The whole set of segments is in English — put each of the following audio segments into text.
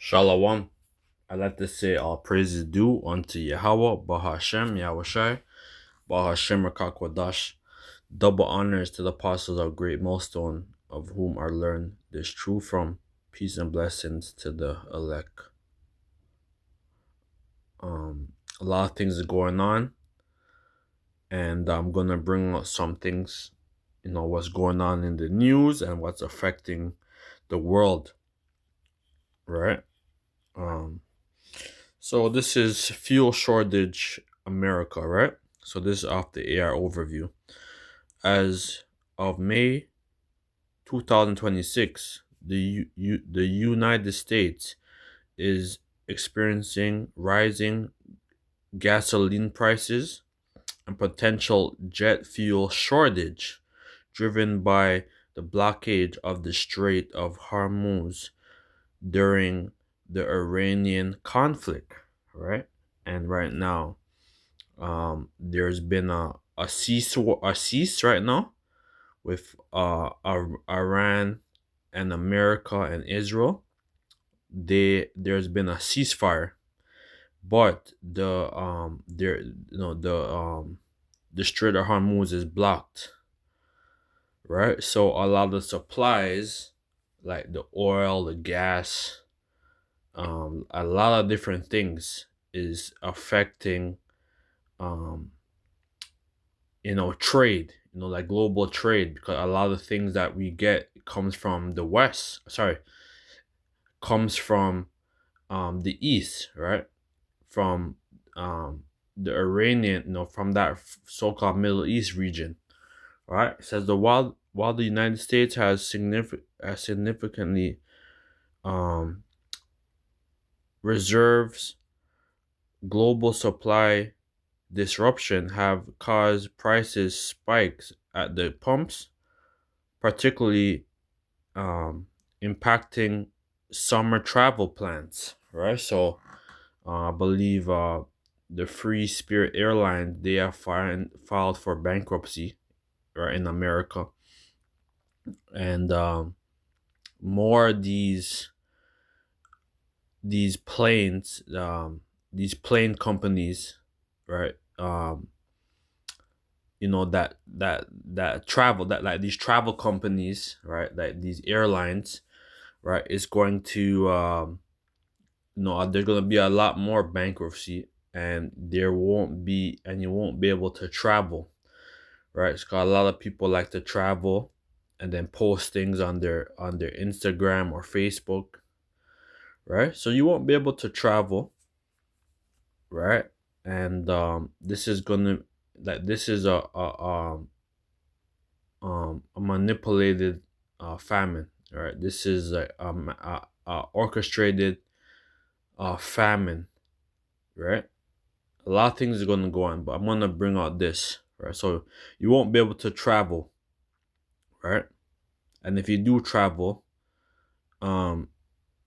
Shalom. I like to say all praises due unto Yahweh, Bahashem, Yahushai, Bahashem Rakakwadash. Double honors to the apostles of great millstone, of whom I learned this truth from. Peace and blessings to the elect. A lot of things are going on, and I'm gonna bring up some things, what's going on in the news and what's affecting the world, right? So this is fuel shortage America, right? So this is off the AR overview. As of May 2026, the United States is experiencing rising gasoline prices and potential jet fuel shortage driven by the blockade of the Strait of Hormuz during the Iranian conflict, right? And right now, there's been a cease right now with Iran and America and Israel. There's been a ceasefire, but the Strait of Hormuz is blocked, right? So a lot of supplies like the oil, the gas, a lot of different things is affecting um trade, like global trade, because a lot of things that we get comes from the west, comes from the east, right? From the Iranian, from that so-called Middle East region, right? It says the while the United States has significantly um reserves, global supply disruption have caused prices spikes at the pumps, particularly impacting summer travel plans, right? So I believe the Free Spirit Airline, they have filed for bankruptcy, right, in America. And more of these planes, these plane companies, right? That travel, that like these travel companies, right? Like these airlines, right? Is going to there's going to be a lot more bankruptcy, and you won't be able to travel, right? It's got a lot of people like to travel and then post things on their Instagram or Facebook, right? So you won't be able to travel, right? And this is gonna this is a manipulated famine, right? This is a orchestrated famine, right? A lot of things are going to go on, but I'm going to bring out this, right? So you won't be able to travel, right? And if you do travel,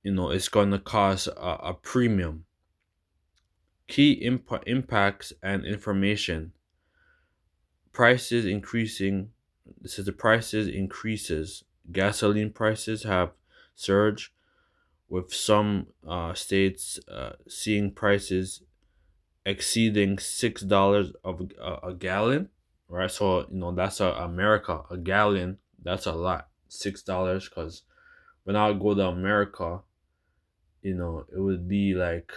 it's going to cost a premium. Key impacts and information. Prices increasing. This is the prices increases. Gasoline prices have surged, with some states seeing prices exceeding $6 of a gallon, right? So that's America. A gallon, that's a lot. $6, because when I would go to America, it would be like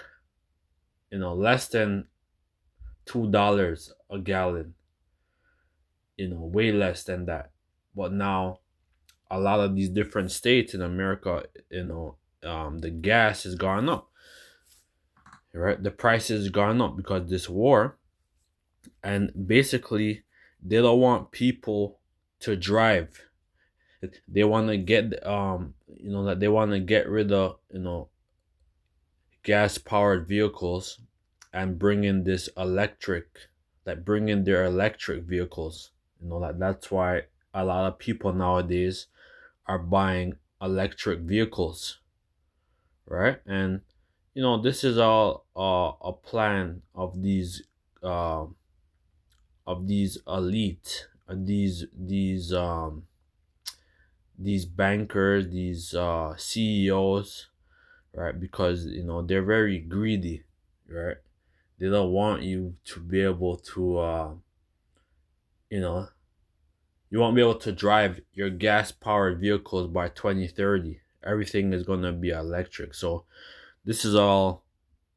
less than $2 a gallon. Way less than that. But now a lot of these different states in America, the gas has gone up, right? The price has gone up because this war, and basically they don't want people to drive. They want to get that they want to get rid of gas powered vehicles and bring in this electric, like bring in their electric vehicles. That's why a lot of people nowadays are buying electric vehicles, right? And this is all a plan of uh, these elite, these bankers, these CEOs, right? Because they're very greedy, right? They don't want you to be able to you know you won't be able to drive your gas powered vehicles by 2030. Everything is going to be electric. So this is all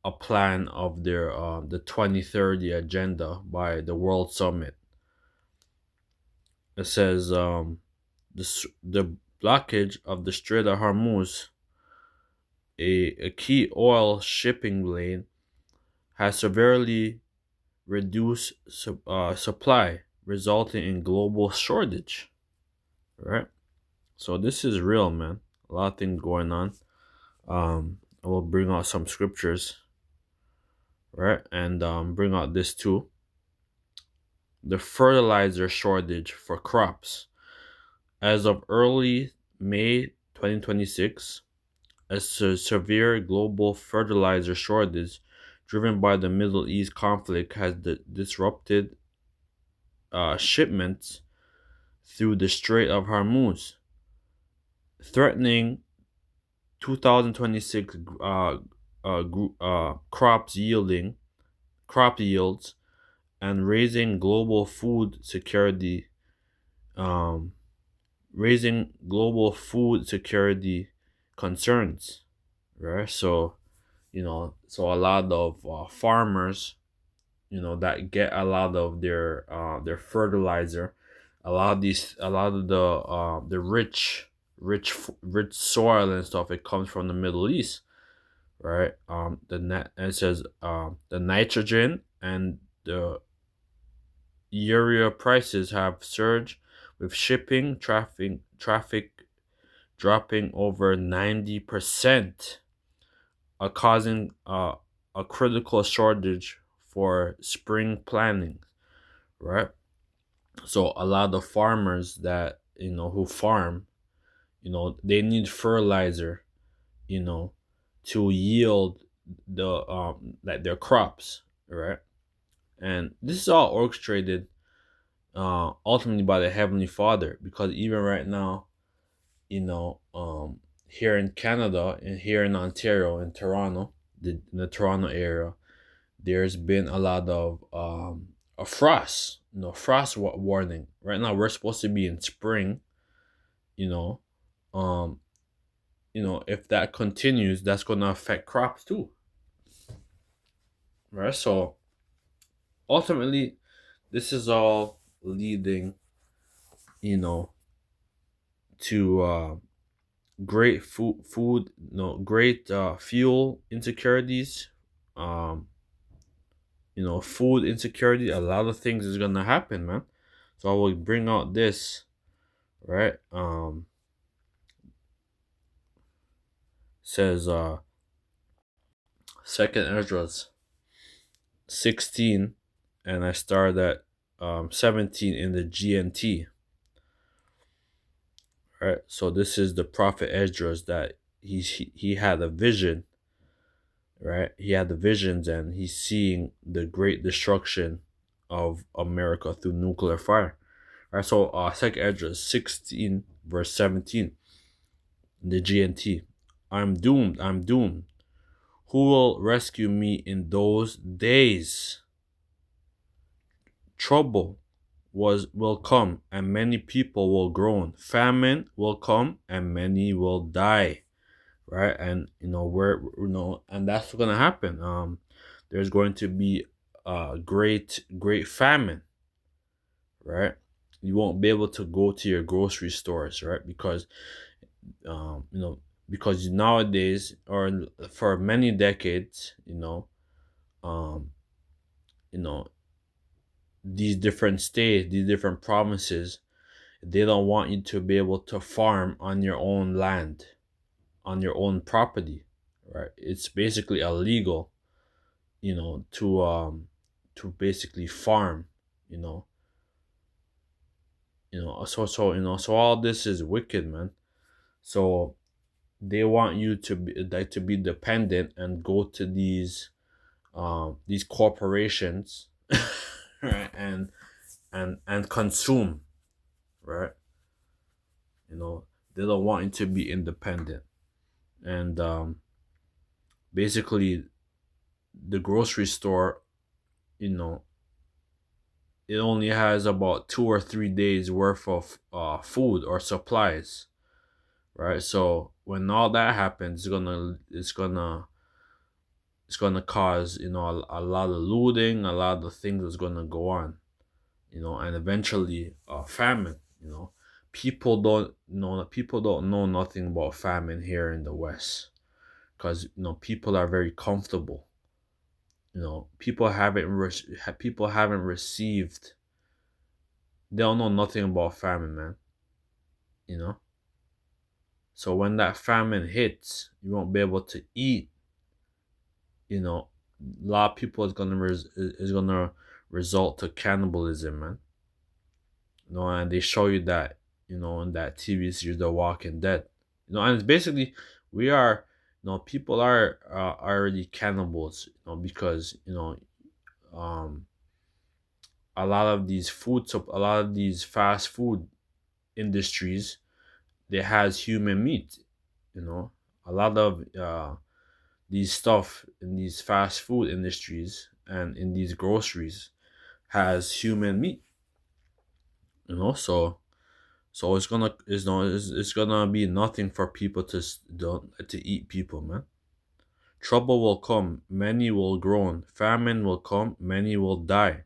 a plan of their the 2030 agenda by the World Summit. It says the blockage of the Strait of Hormuz, a key oil shipping lane, has severely reduced supply, resulting in global shortage. Right. So this is real, man. A lot of things going on. I will bring out some scriptures, right, and bring out this too. The fertilizer shortage for crops. As of early May 2026, a severe global fertilizer shortage driven by the Middle East conflict has disrupted shipments through the Strait of Hormuz, threatening 2026 crop yields and um, raising global food security concerns, right? So so a lot of farmers, that get a lot of their fertilizer, a lot of the rich soil and stuff, it comes from the Middle East, right? The net and it says the nitrogen and the urea prices have surged, with shipping traffic dropping over 90%, causing a critical shortage for spring planning, right? So a lot of farmers that who farm, they need fertilizer, you know, to yield like their crops, right? And this is all orchestrated ultimately by the Heavenly Father, because even right now, here in Canada and here in Ontario, in Toronto, the Toronto area, there's been a lot of a frost, warning. Right now, we're supposed to be in spring, you know, um, if that continues, that's going to affect crops too, right? So ultimately, this is all leading, you know, to great food, great fuel insecurities, um, food insecurity. A lot of things is gonna happen, man. So I will bring out this, right? Says Second Esdras 16, and I started at 17 in the GNT. Right. So this is the prophet Esdras that he had a vision, right? He had the visions and he's seeing the great destruction of America through nuclear fire. Right. So Second Esdras 16 verse 17, the GNT. I'm doomed. I'm doomed. Who will rescue me in those days? Trouble will come and many people will groan. Famine will come and many will die. Right? And and that's what's gonna happen. There's going to be a great famine, right? You won't be able to go to your grocery stores, right? Because um, you know, because nowadays, or for many decades, um, you know, these different states, these different provinces, they don't want you to be able to farm on your own land, on your own property, right? It's basically illegal, to basically farm, you know, so all this is wicked, man. So they want you to be dependent and go to these corporations, right, and consume, right? They don't want you to be independent, and basically the grocery store, you know, it only has about 2 or 3 days worth of food or supplies, right? So when all that happens, it's gonna cause, a lot of looting, a lot of things is gonna go on, and eventually famine. People don't know nothing about famine here in the West, because people are very comfortable. People haven't received. They don't know nothing about famine, man. You know. So when that famine hits, you won't be able to eat. A lot of people is gonna result to cannibalism, man. And they show you that, in that TV series, The Walking Dead. And it's basically, we are, people are already cannibals, because um a lot of these fast food industries, they has human meat. A lot of these stuff in these fast food industries and in these groceries has human meat. So it's gonna be nothing for people to eat people, man. Trouble will come, many will groan. Famine will come, many will die.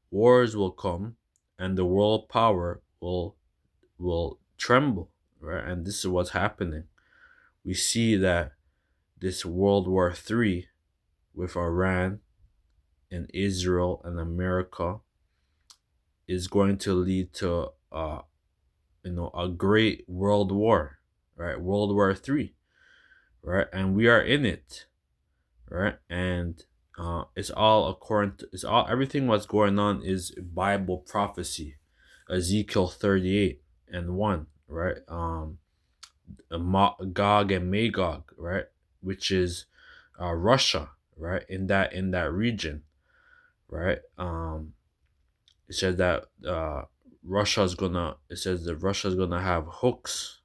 Wars will come, and the world power will tremble, right? And this is what's happening. We see that this World War III with Iran and Israel and America is going to lead to a great world war, right? World War III, right? And we are in it, right? And it's all according to, it's all everything what's going on is Bible prophecy. Ezekiel 38:1, right? Gog and Magog, right? Which is Russia, right? In that region, right? It says that Russia's gonna have hooks.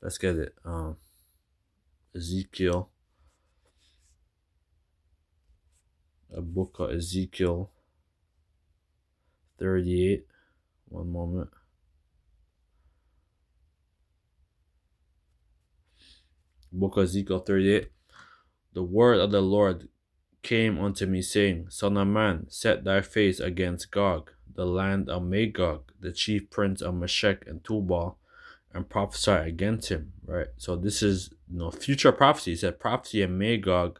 Let's get it. Ezekiel, a book of Ezekiel 38. One moment. Book of Ezekiel 38. The word of the Lord came unto me, saying, Son of man, set thy face against Gog, the land of Magog, the chief prince of Meshech and Tubal, and prophesy against him. Right. So this is future prophecy. It said prophecy of Magog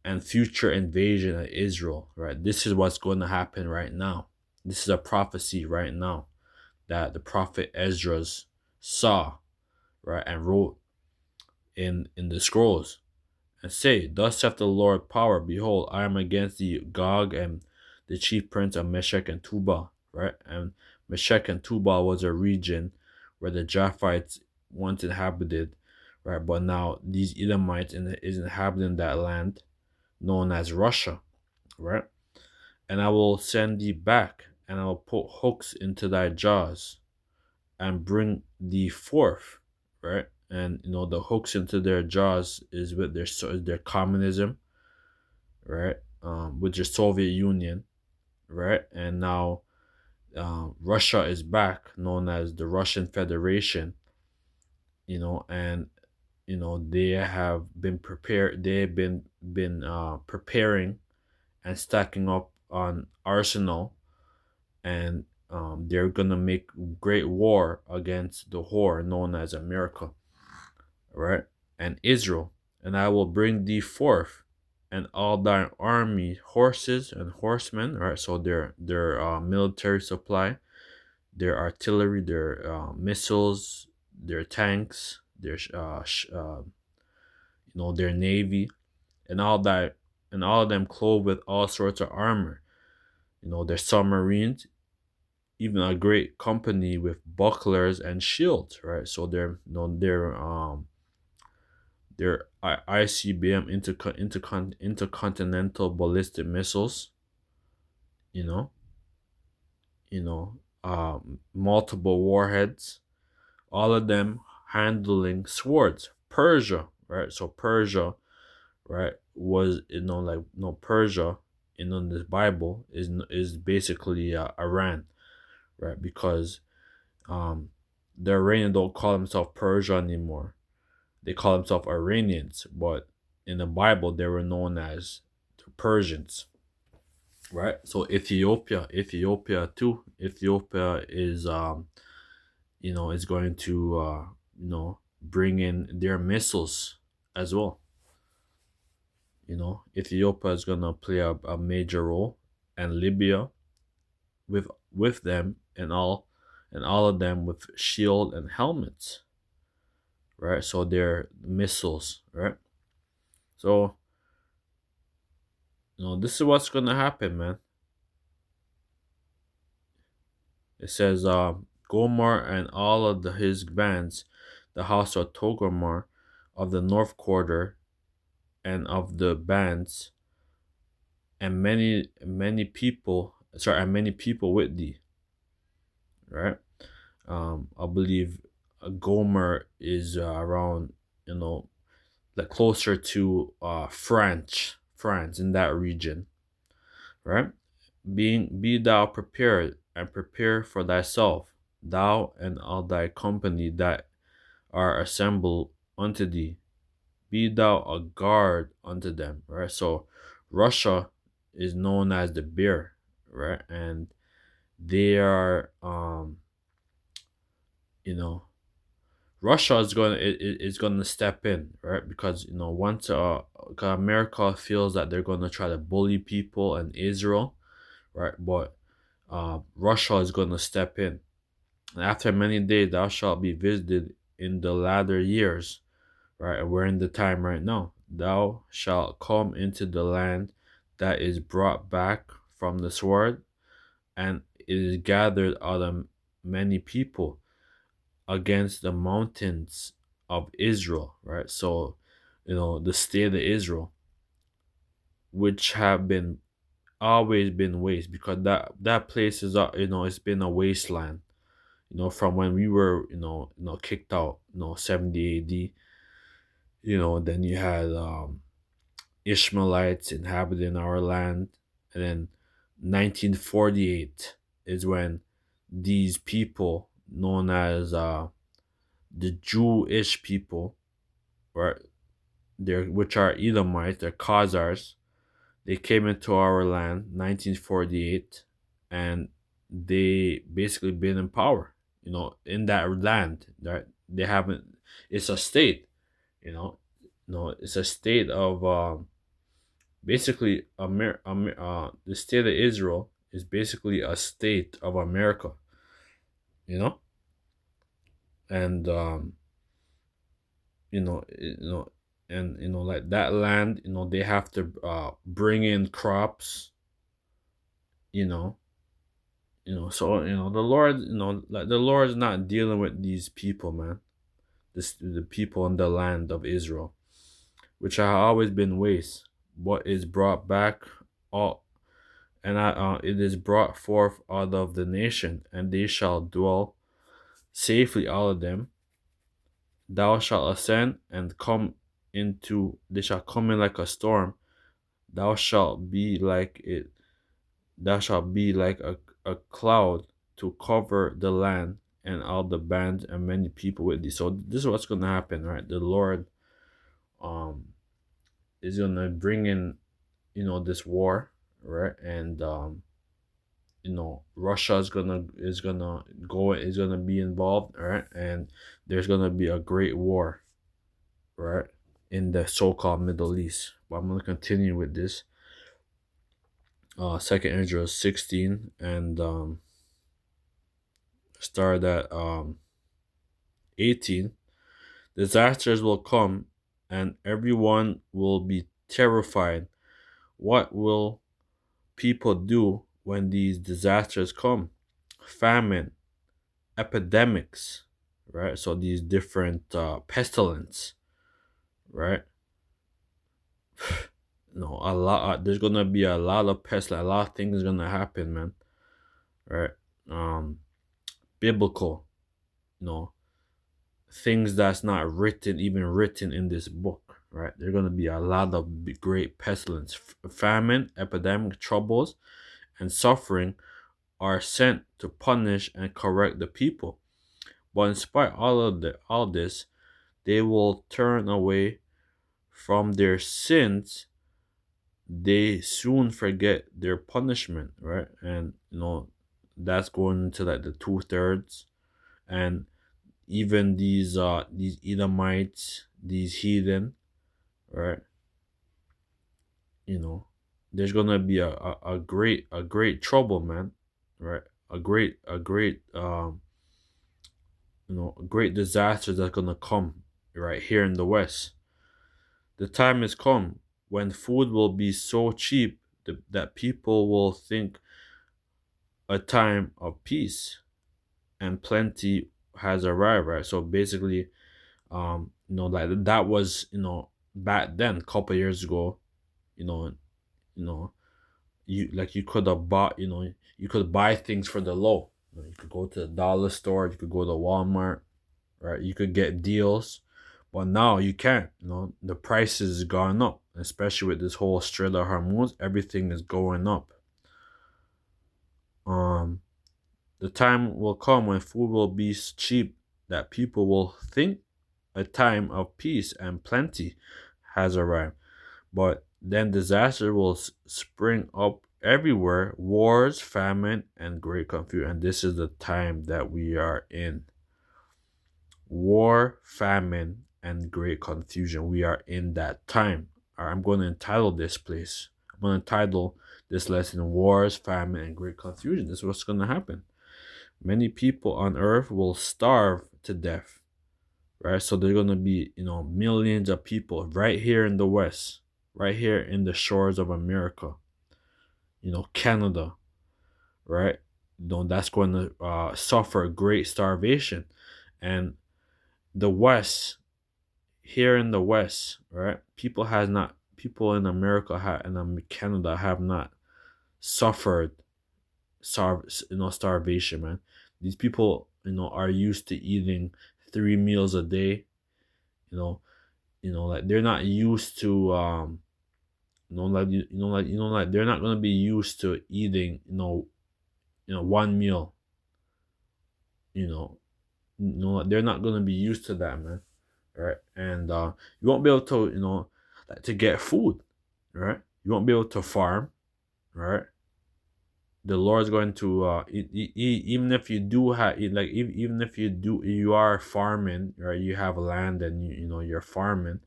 and future invasion of Israel. Right. This is what's going to happen right now. This is a prophecy right now that the prophet Esdras saw, right, and wrote in the scrolls, and say, Thus saith the Lord power, behold, I am against the Gog and the chief prince of Meshech and Tubal, right? And Meshech and Tubal was a region where the Japhites once inhabited, right? But now these Edomites is inhabiting that land known as Russia, right? And I will send thee back, and I will put hooks into thy jaws, and bring thee forth, right? And the hooks into their jaws is with their communism, right? With your Soviet Union, right? And now Russia is back, known as the Russian Federation, and they have been prepared. They have been preparing and stacking up on arsenal, and they're gonna make great war against the whore known as America, right? And Israel. And I will bring thee forth, and all thine army, horses and horsemen, right? So their military supply, their artillery, their missiles, their tanks, their navy, and all that, and all of them clothed with all sorts of armor. Their submarines, even a great company with bucklers and shields, right? So their ICBM intercontinental ballistic missiles, you know, multiple warheads, all of them handling swords. Persia, right? So Persia, right, was, like, Persia, in this Bible is basically Iran, right? Because um the Iranians don't call themselves Persia anymore. They call themselves Iranians, but in the Bible they were known as the Persians, right? So Ethiopia too. Ethiopia is going to bring in their missiles as well. Ethiopia is gonna play a major role, and Libya with them, and all of them with shield and helmets, right? So they're missiles, right? So this is what's gonna happen, man. It says, Gomar and all of his bands, the house of Togomar of the north quarter, and of the bands, and many people with thee, right? I believe Gomer is around, like closer to France in that region, right? Be thou prepared, and prepare for thyself, thou and all thy company that are assembled unto thee. Be thou a guard unto them, right? So Russia is known as the bear, right? And they are, you know, Russia is going to step in, right? Because once 'cause America feels that they're going to try to bully people and Israel, right? But Russia is going to step in. And after many days, thou shalt be visited in the latter years, right? And we're in the time right now. Thou shalt come into the land that is brought back from the sword, and it is gathered out of many people against the mountains of Israel, right? So, the state of Israel, which have been always been waste, because that place is, it's been a wasteland, from when we were, kicked out, 70 AD. Then you had Ishmaelites inhabiting our land, and then 1948 is when these people known as the Jewish people, or which are Edomites, they're Khazars. They came into our land 1948, and they basically been in power, in that land. That they haven't. It's a state, you know. It's a state of basically the state of Israel is basically a state of America, you know, and you know, you know, and like that land, they have to bring in crops, you know, so the Lord, like the Lord is not dealing with these people, man. The people in the land of Israel, which have always been waste, but is brought back all, and it is brought forth out of the nation, and they shall dwell safely, all of them. Thou shalt ascend and come into, they shall come in like a storm. Thou shalt be like it, thou shalt be like a cloud to cover the land, and all the bands and many people with thee. So this is what's gonna happen, right? The Lord um is gonna bring in, this war, right? And Russia is gonna be involved, all right? And there's gonna be a great war, right, in the so-called Middle East. But I'm gonna continue with this. Second Ezra 16, and start at 18. Disasters will come, and everyone will be terrified. What will people do when these disasters come? Famine, epidemics, right? So these different pestilence, right? A lot. There's gonna be a lot of pestilence. A lot of things gonna happen, man. Right? Biblical, things that's not even written in this book, right? There's going to be a lot of great pestilence, famine, epidemic, troubles, and suffering are sent to punish and correct the people. But in spite of all this, they will turn away from their sins. They soon forget their punishment, right? And that's going into like the 2/3. And even these Edomites, these heathen, right? You know, there's gonna be a great trouble, man, right? A great disaster that's gonna come right here in the West. The time has come when food will be so cheap that people will think a time of peace and plenty has arrived, right? So basically, like that was, back then, a couple years ago, you know, you know, you could have bought, you could buy things for the low. You could go to the dollar store, you could go to Walmart, right? You could get deals, but now you can't. The prices gone up, especially with this whole Strait of Hormuz. Everything is going up. Um, the time will come when food will be cheap that people will think a time of peace and plenty has arrived. But then disaster will spring up everywhere, wars, famine, and great confusion. And this is the time that we are in. War, famine, and great confusion. We are in that time. I'm going to entitle this place. I'm going to title this lesson Wars, Famine, and Great Confusion. This is what's going to happen. Many people on earth will starve to death, right? So there's going to be, millions of people right here in the West, right here in the shores of America, Canada, right? That's going to suffer great starvation. And the West, here in the West, right? People in America and Canada have not suffered starvation, man. These people, are used to eating 3 meals a day. Like they're not used to like they're not gonna be used to eating, one meal. They're not gonna be used to that, man. Right? And you won't be able to, like to get food, right? You won't be able to farm, right? The Lord's going to even if you do have like even if you are farming, right? You have land and you're farming,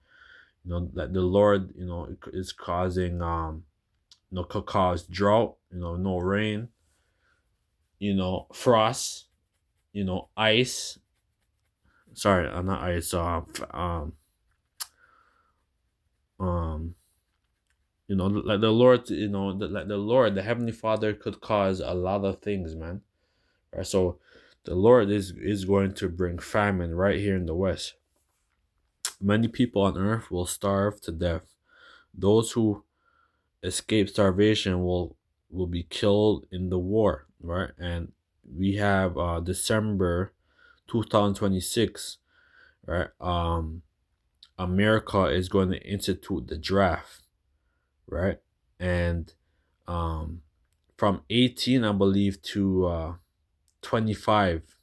that the Lord is causing could cause drought, no rain, frost, ice. Sorry, not ice. Um, like the Lord, like the Lord, the Heavenly Father could cause a lot of things, man. Right, so the Lord is going to bring famine right here in the West. Many people on earth will starve to death. Those who escape starvation will be killed in the war, right? And we have December 2026, right? America is going to institute the draft, right? And from 18, I believe, to 25,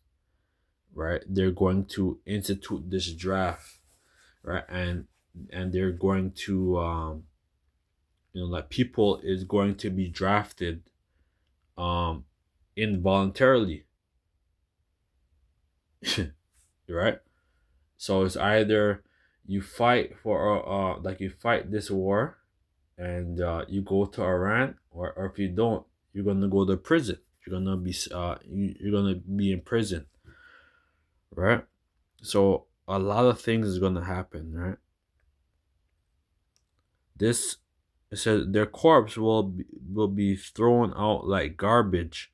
right? They're going to institute this draft, right? And they're going to like people is going to be drafted involuntarily. Right? So it's either you fight for like you fight this war and you go to Iran, or if you don't, you're gonna go to prison. You're gonna be you're gonna be in prison, right? So a lot of things is gonna happen, right? This It says their corpse will be thrown out like garbage,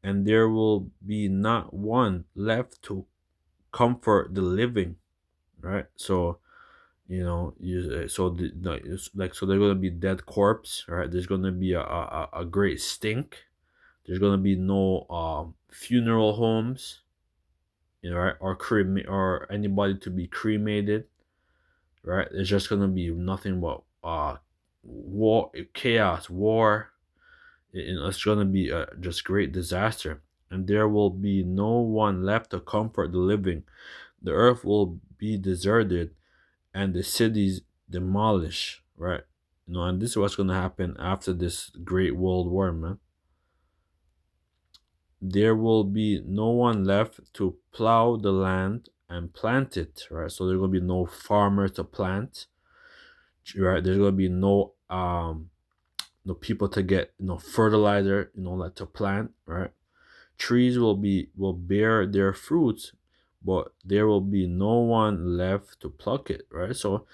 and there will be not one left to comfort the living, right? So it's like, so they're gonna be dead corpse, right? There's gonna be a great stink. There's gonna be no funeral homes, right? Or anybody to be cremated, right? It's just gonna be nothing but war, chaos, war. It's gonna be a just great disaster, and there will be no one left to comfort the living. The earth will be deserted, and the cities demolished, right? And this is what's gonna happen after this great world war, man. There will be no one left to plow the land and plant it, right? So there's gonna be no farmer to plant, right? There's gonna be no people to get fertilizer, like to plant, right? Trees will bear their fruits, but there will be no one left to pluck it, right? So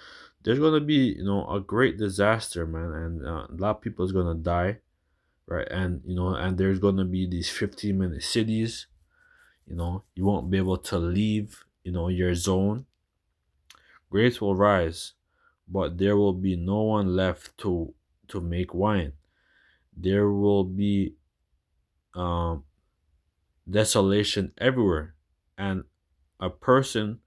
there's gonna be a great disaster, man, and a lot of people is gonna die, right? And there's gonna be these 15-minute cities. You won't be able to leave your zone. Grapes will rise, but there will be no one left to make wine. There will be um desolation everywhere, and a person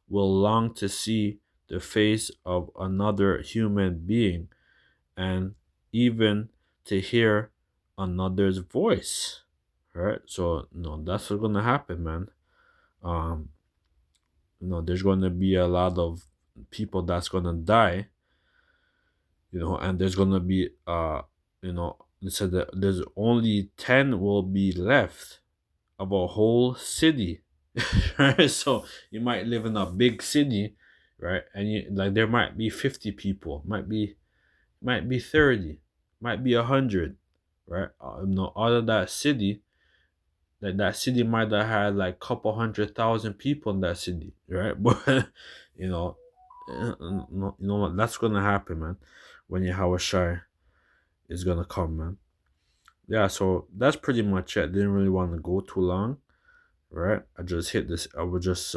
will long to see the face of another human being, and even to hear another's voice, right? So that's what's gonna happen, man. um there's gonna be a lot of people that's gonna die, and there's gonna be they said that there's only 10 will be left of a whole city. Right? So you might live in a big city, right? And there might be 50 people, might be 30, might be 100, right? Out of that city, that city might have had like couple 100,000 people in that city, right? But you know what, that's gonna happen, man, when Yahweh Shai is gonna come, man. Yeah, so that's pretty much it. Didn't really want to go too long, right? I just hit this. I would just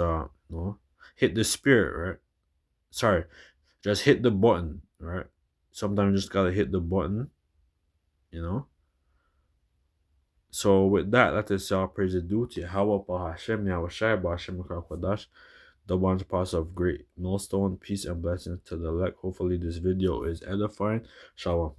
hit the spirit, right? Sorry, just hit the button, right? Sometimes you just gotta hit the button, you know. So with that, let us say all praise is due to Yahweh Hashem, Yahweh Shai, Hashem Kwadash, the one's parts of great millstone, peace and blessings to the elect. Hopefully this video is edifying. Shalom.